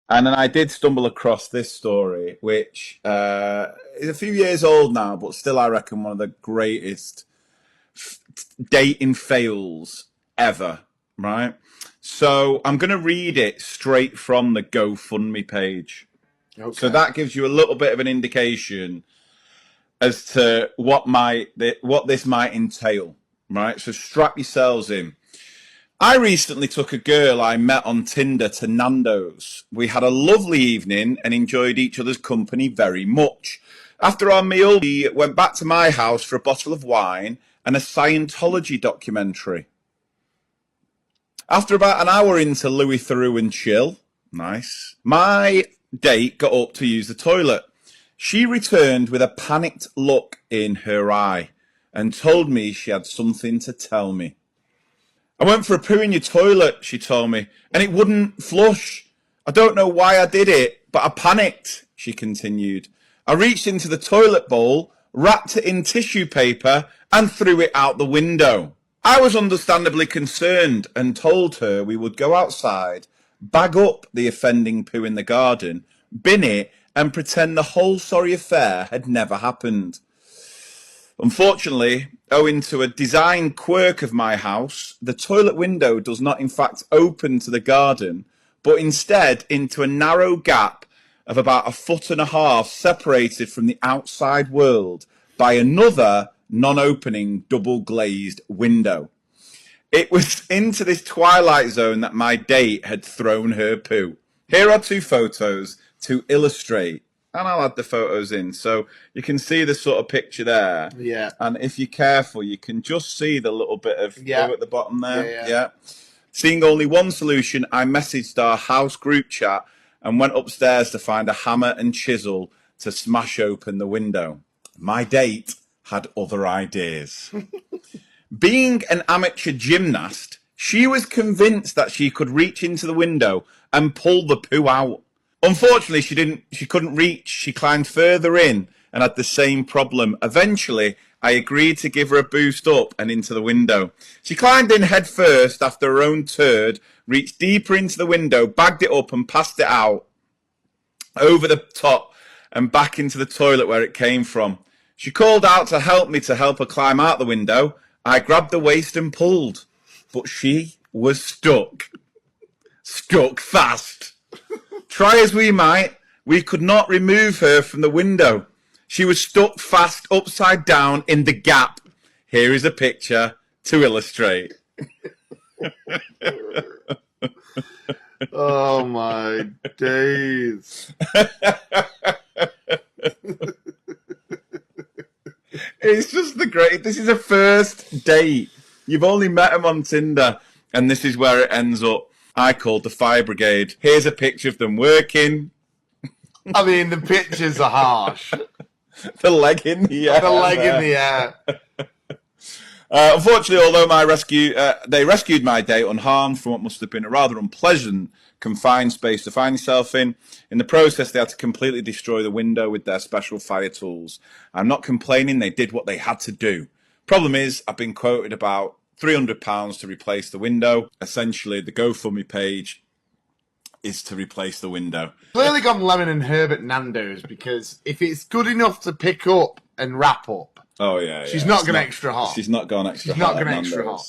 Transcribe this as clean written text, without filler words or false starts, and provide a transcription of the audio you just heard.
And then I did stumble across this story, which is a few years old now, but still, I reckon, one of the greatest dating fails ever, right? So I'm going to read it straight from the GoFundMe page. So Okay. that gives you a little bit of an indication as to what this might entail, right? So strap yourselves in. I recently took a girl I met on Tinder to Nando's. We had a lovely evening and enjoyed each other's company very much. After our meal, we went back to my house for a bottle of wine and a Scientology documentary. After about an hour into Louis Theroux and chill, nice, my date got up to use the toilet. She returned with a panicked look in her eye and told me she had something to tell me. I went for a poo in your toilet, she told me, and it wouldn't flush. I don't know why I did it, but I panicked, she continued. I reached into the toilet bowl, wrapped it in tissue paper, and threw it out the window. I was understandably concerned and told her we would go outside, bag up the offending poo in the garden, bin it, and pretend the whole sorry affair had never happened. Unfortunately, owing to a design quirk of my house, the toilet window does not in fact open to the garden, but instead into a narrow gap of about 1.5 feet separated from the outside world by another non-opening double glazed window. It was into this twilight zone that my date had thrown her poo. Here are 2 photos to illustrate, and I'll add the photos in so you can see the sort of picture there. Yeah. And if you're careful, you can just see the little bit of poo at the bottom there. Yeah. Seeing only one solution, I messaged our house group chat and went upstairs to find a hammer and chisel to smash open the window. My date had other ideas. Being an amateur gymnast, she was convinced that she could reach into the window and pull the poo out. Unfortunately, she couldn't reach. She climbed further in and had the same problem. Eventually, I agreed to give her a boost up and into the window. She climbed in head first after her own turd, reached deeper into the window, bagged it up and passed it out over the top and back into the toilet where it came from. She called out to help her climb out the window. I grabbed the waist and pulled, but she was stuck fast. Try as we might, we could not remove her from the window. She was stuck fast upside down in the gap. Here is a picture to illustrate. Oh my days. It's just the great. This is a first date. You've only met him on Tinder, and this is where it ends up. I called the fire brigade. Here's a picture of them working. I mean, the pictures are harsh. The leg in the air. The leg in the air. Unfortunately, although they rescued my date unharmed from what must have been a rather unpleasant confined space to find yourself in the process, they had to completely destroy the window with their special fire tools. I'm not complaining, they did what they had to do. Problem is, I've been quoted about £300 to replace the window. Essentially, the GoFundMe page is to replace the window. Clearly gone lemon and herb at Nando's, because if it's good enough to pick up and wrap up, oh yeah, she's not going extra hot. She's not gone extra hot. She's not going extra hot.